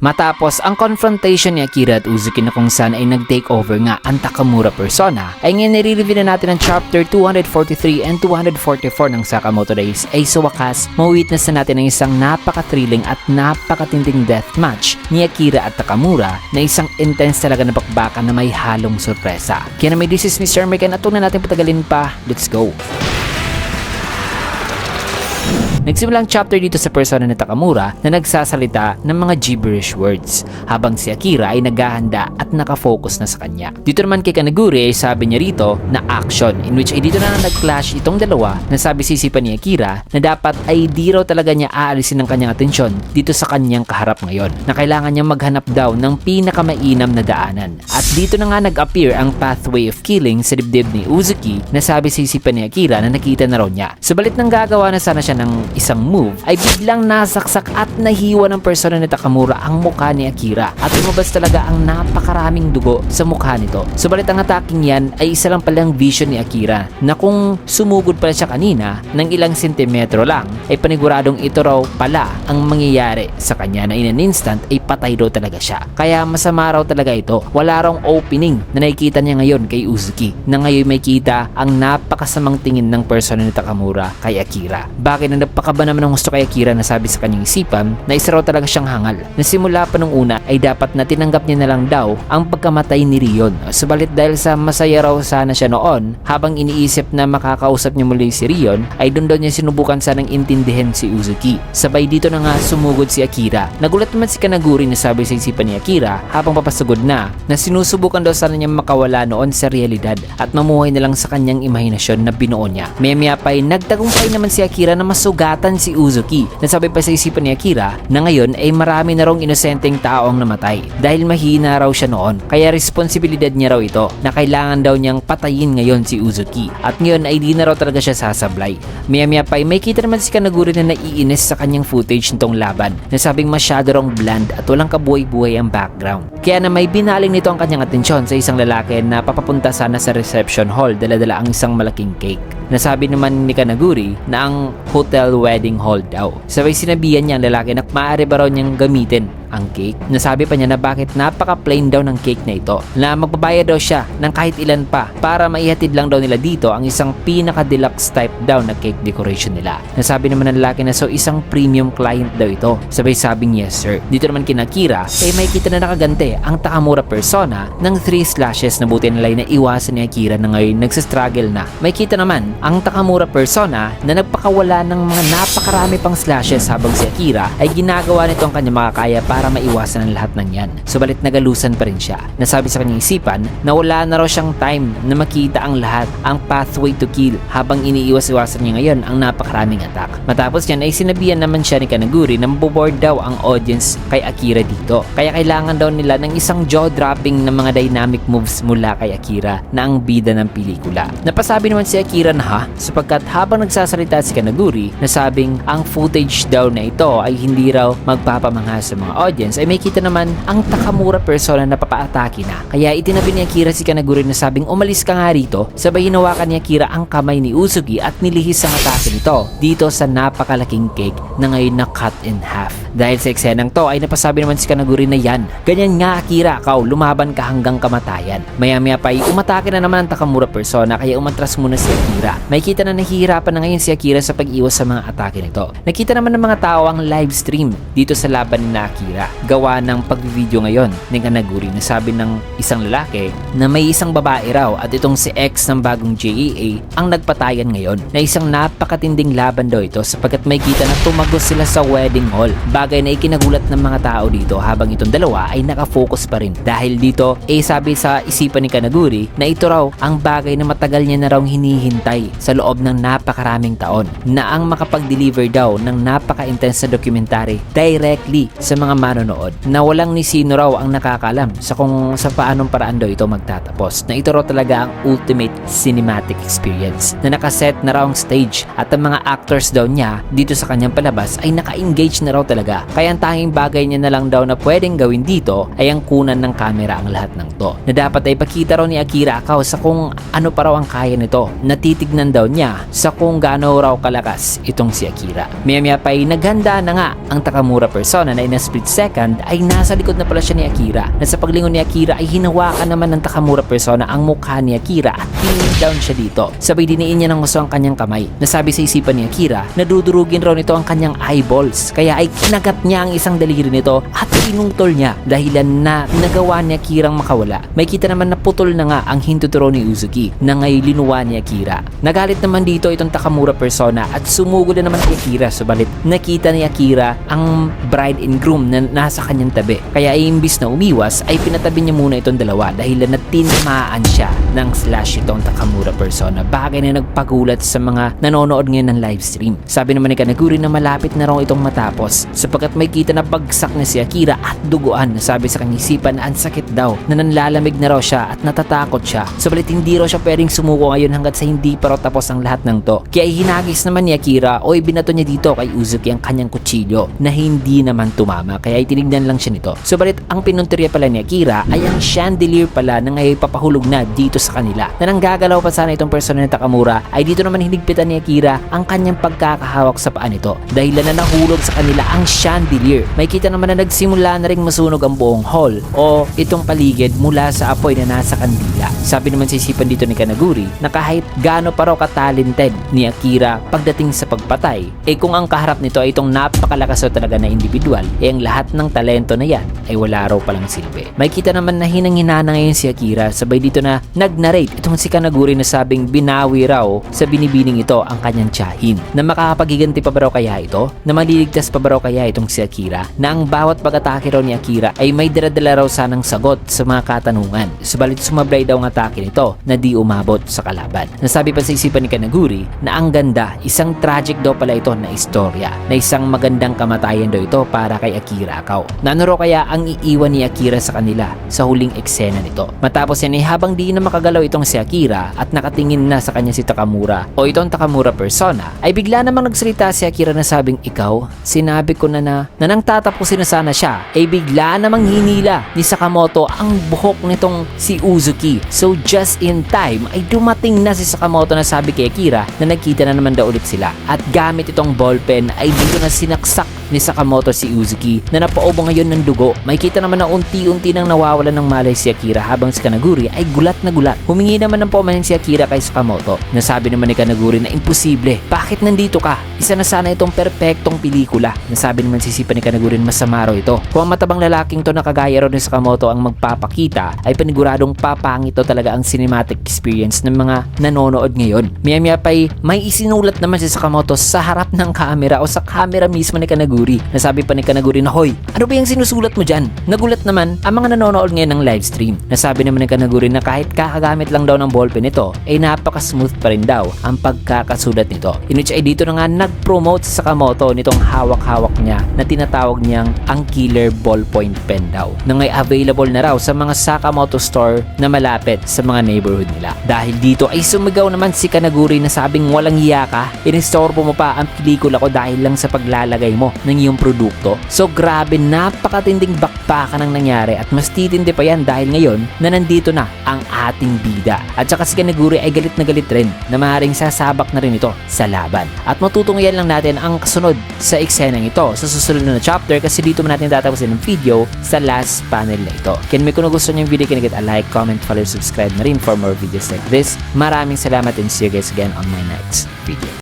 Matapos ang confrontation ni Akira at Uzuki na kung saan ay nag-take over nga ang Takamura persona, ay ngayon nire-review na natin ang chapter 243 and 244 ng Sakamoto Days ay sa wakas, mawitness na natin ang isang napaka-thrilling at napakatinding death match ni Akira at Takamura na isang intense talaga na bakbakan na may halong sorpresa. Kaya naman, this is Mr. American at huwag na natin patagalin pa, let's go! Nagsimula ang chapter dito sa persona ni Takamura na nagsasalita ng mga gibberish words habang si Akira ay naghahanda at nakafocus na sa kanya. Dito naman kay Kanaguri ay sabi niya rito na action, in which ay dito na nag-clash itong dalawa na sabi sisipan ni Akira na dapat ay di raw talaga niya aalisin ang kanyang atensyon dito sa kanyang kaharap ngayon, na kailangan niyang maghanap daw ng pinakamainam na daanan. At dito na nga nag-appear ang pathway of killing sa dibdib ni Uzuki na sabi sisipan ni Akira na nakita na raw niya. Subalit nang gagawa na sana siya ng isang move ay biglang nasaksak at nahiwa ng persona ni Takamura ang mukha ni Akira at lumabas talaga ang napakaraming dugo sa mukha nito. Subalit ang attacking yan ay isa lang palang vision ni Akira na kung sumugod pala siya kanina ng ilang sentimetro lang ay paniguradong ito raw pala ang mangyayari sa kanya na in an instant ay patay daw talaga siya. Kaya masama raw talaga ito. Wala raw opening na nakikita niya ngayon kay Uzuki na ngayon may kita ang napakasamang tingin ng persona ni Takamura kay Akira. Bakit na napakaba naman ng gusto kay Akira na sabi sa kanyang isipan na isa raw talaga siyang hangal na simula pa nung una ay dapat na tinanggap niya na lang daw ang pagkamatay ni Rion. Subalit dahil sa masaya raw sana siya noon habang iniisip na makakausap niya muli si Rion ay doon daw niya sinubukan sanang intindihin si Uzuki. Sabay dito na nga sumugod si Akira. Nagulat naman si Kanaguri na sabi sa isipan ni Akira habang papasugod na sinusubukan daw sana niya makawala noon sa realidad at mamuhay na lang sa kanyang imahinasyon na binuo niya. Maya pa ay nagtagumpay naman si Akira na masugatan si Uzuki. Nasabi pa sa isipan ni Akira na ngayon ay marami na raw inosenteng tao ang namatay dahil mahina raw siya noon. Kaya responsibilidad niya raw ito na kailangan daw niyang patayin ngayon si Uzuki. At ngayon ay di na raw talaga siya sasablay. Maya pa ay may kita naman si Kanaguri na naiinis sa kanyang footage nitong laban. Nasabing masyado raw bland at walang kabuhay-buhay ang background. Kaya na may binaling nito ang kanyang atensyon sa isang lalaki na papapunta sana sa reception hall, dala-dala ang isang malaking cake. Nasabi naman ni Kanaguri na ang hotel wedding hall daw. Sabay sinabihan niya ang lalaki na maaari ba raw niyang gamitin ang cake. Nasabi pa niya na bakit napaka-plain daw ng cake na ito, na magbabayad daw siya ng kahit ilan pa para maihatid lang daw nila dito ang isang pinaka-deluxe type daw na cake decoration nila. Nasabi naman ng lalaki na so isang premium client daw ito. Sabay sabing yes sir. Dito naman kina Akira ay may kita na nakagante ang Takamura persona ng 3 slashes na buti nila na iwasan ni Akira na ngayon nagsastruggle na. May kita naman ang Takamura persona na nagpakawala ng mga napakarami pang slashes habang si Akira ay ginagawa nito ang kanyang makakaya para maiwasan ang lahat ng yan. Subalit nagalusan pa rin siya. Nasabi sa kanyang isipan na wala na raw siyang time na makita ang lahat, ang pathway to kill habang iniiwas-iwasan niya ngayon ang napakaraming attack. Matapos yan ay sinabihan naman siya ni Kanaguri na maboboard daw ang audience kay Akira dito. Kaya kailangan daw nila ng isang jaw-dropping na mga dynamic moves mula kay Akira na ang bida ng pelikula. Napasabi naman si Akira na sapagkat habang nagsasalita si Kanaguri nasabing ang footage daw na ito ay hindi raw magpapamangha sa mga audience ay may kita naman ang Takamura persona na papaatake na. Kaya itinabi ni Akira si Kanaguri na sabing umalis ka nga rito. Sabay hinawakan ni Akira ang kamay ni Uzuki at nilihis ang atake nito dito sa napakalaking cake na ngayon na cut in half. Dahil sa eksenang to ay napasabi naman si Kanaguri na yan, ganyan nga Akira, kau lumaban ka hanggang kamatayan. Maya pa ay umatake na naman ang Takamura persona kaya umatras muna si Akira. May kita na nahihirapan na ngayon si Akira sa pag-iwas sa mga atake nito. Nakita naman ng mga tao ang live stream dito sa laban ni Akira. Gawa ng pag-video ngayon ni Kanaguri na sabi ng isang lalaki na may isang babae raw at itong si X ng bagong JEA ang nagpatayan ngayon na isang napakatinding laban daw ito sapagkat may kita na tumagos sila sa wedding hall. Bagay na ikinagulat ng mga tao dito habang itong dalawa ay nakafocus pa rin. Dahil dito sabi sa isipan ni Kanaguri na ito raw ang bagay na matagal niya na raw hinihintay sa loob ng napakaraming taon na ang makapag-deliver daw ng napaka-intense na documentary directly sa mga manonood na walang ni sino raw ang nakakalam sa kung sa paanong paraan daw ito magtatapos, na ito raw talaga ang ultimate cinematic experience na nakaset na raw ang stage at ang mga actors daw niya dito sa kanyang palabas ay naka-engage na raw talaga. Kaya ang tanging bagay niya na lang daw na pwedeng gawin dito ay ang kunan ng camera ang lahat ng to na dapat ay pakita raw ni Akira Akaw sa kung ano pa raw ang kaya nito. Natitignan daw niya sa kung gaano raw kalakas itong si Akira. Maya pa ay naghanda na nga ang Takamura persona na in a split second ay nasa likod na pala siya ni Akira, na sa paglingon ni Akira ay hinawakan naman ng Takamura persona ang mukha ni Akira at pinned down siya dito. Sabay diniin niya ng gusto ang kanyang kamay. Nasabi sa isipan ni Akira na dudurugin raw nito ang kanyang eyeballs, kaya ay kinagat niya ang isang daliri nito at pinutol niya dahilan na nagawa ni Akirang makawala. May kita naman na putol na nga ang hintuturo ni Uzuki na ngay linuwa ni Akira. Nagalit naman dito itong Takamura persona at sumugod na naman kay Akira, subalit nakita ni Akira ang bride and groom na nasa kanyang tabi. Kaya ay imbis na umiwas ay pinatabi niya muna itong dalawa dahilan na tinamaan siya ng slash itong Takamura persona, bagay na nagpagulat sa mga nanonood ngayon ng live stream. Sabi naman ni Kanaguri na malapit na raw itong matapos sapagkat may kita na bagsak na si Akira at duguan. Sabi sa kanyang isipan na ang sakit daw, na nanlalamig na raw siya at natatakot siya, subalit hindi raw siya pwedeng sumuko ngayon hanggat sa hindi pa raw tapos ang lahat ng to. Kaya hinagis naman ni Akira o ibinato niya dito kay Uzuki ang kanyang kutsilyo na hindi naman tumama, kaya itinignan lang siya nito. Subalit ang pinunteriya pala ni Akira ay ang chandelier pala na ngayon papahulog na dito sa kanila, na nanggagalaw pa sana itong persona ni Takamura ay dito naman hinigpitan ni Akira ang kanyang pagkakahawak sa paa nito dahilan na nahulog sa kanila ang chandelier. May kita naman na nagsimula na ring masunog ang buong hall o itong paligid mula sa apoy na nasa kandila. Sabi naman sa isipan dito ni Kanaguri na kahit gaano pa raw katalented ni Akira pagdating sa pagpatay, kung ang kaharap nito ay itong napakalakas talaga na individual, ang lahat ng talento na yan ay wala raw palang silbi. May kita naman na hinang-hinana ngayon si Akira, sabay dito na nag-narrate itong si Kanaguri na sabing binawi raw sa binibining ito ang kanyang tiyahin, na makakapaghiganti pa ba raw kaya ito, na maliligtas pa ba raw kaya itong si Akira, na ang bawat pag-atake raw ni Akira ay may dala-dala raw sanang sagot sa mga katanungan, subalit sumablay daw ang atake nito na di umabot sa kalaban. Nasabi pa sa isipan ni Kanaguri na ang ganda, isang tragic daw pala ito na istorya, na isang magandang kamatayan daw ito para kay Akira Akao. Na ano raw kaya ang iiwan ni Akira sa kanila sa huling eksena nito. Matapos yan ay habang di na makagalaw itong si Akira at nakatingin na sa kanya si Takamura o itong Takamura persona, ay bigla namang nagsalita si Akira na sabing, ikaw, sinabi ko na nang tatapusin na sana siya, ay bigla namang hinila ni Sakamoto ang buhok nitong si Uzuki. So just in time ay dumating na si Sakamoto na sabi kay Akira na nagkita na naman daw ulit sila, at gamit itong ballpen ay dito na sinaksak ni Sakamoto si Uzuki na napaubo ngayon ng dugo. May kita naman na unti-unti nang nawawalan ng malay si Akira habang si Kanaguri ay gulat na gulat. Humingi naman ng paumanhin si Akira kay Sakamoto. Nasabi naman ni Kanaguri na imposible. Bakit nandito ka? Isa na sana itong perpektong pelikula. Nasabi naman si Sipa ni Kanaguri masama raw ito. Kung ang matabang lalaking to na kagaya raw ni Sakamoto ang magpapakita, ay paniguradong papangit to talaga ang cinematic experience ng mga nanonood ngayon. Maya-maya pa'y may isinulat naman si Sakamoto sa harap ng camera o sa camera mismo ni Kanaguri. Nasabi pa ni Kanaguri na, hoy, ano ba yung sinusulat mo dyan? Nagulat naman ang mga nanonood ngayon ng live stream. Nasabi naman ni Kanaguri na kahit kakagamit lang daw ng ballpen nito, ay napaka-smooth pa rin daw ang pagkakasulat nito. Inuch ay dito na nga nag-promote sa Sakamoto nitong hawak-hawak niya na tinatawag niyang ang killer ballpoint pen daw, na ngay available na raw sa mga Sakamoto store na malapit sa mga neighborhood nila. Dahil dito ay sumigaw naman si Kanaguri na sabing, walang hiya ka, inistorbo mo pa ang pelikula ko dahil lang sa paglalagay mo ng iyong produkto. So grabe, napakatinding bakbakan ang nangyari, at mas titindi pa yan dahil ngayon na nandito na ang ating bida. At saka si Kanaguri ay galit na galit rin na maaaring sasabak na rin ito sa laban. At matutungyan lang natin ang kasunod sa eksenang ito sa susunod na chapter, kasi dito mo natin tatapusin ng video sa last panel na ito. Kaya may kung gusto nyo yung video, kinigit a like, comment, follow, subscribe na rin for more videos like this. Maraming salamat and see you guys again on my next video.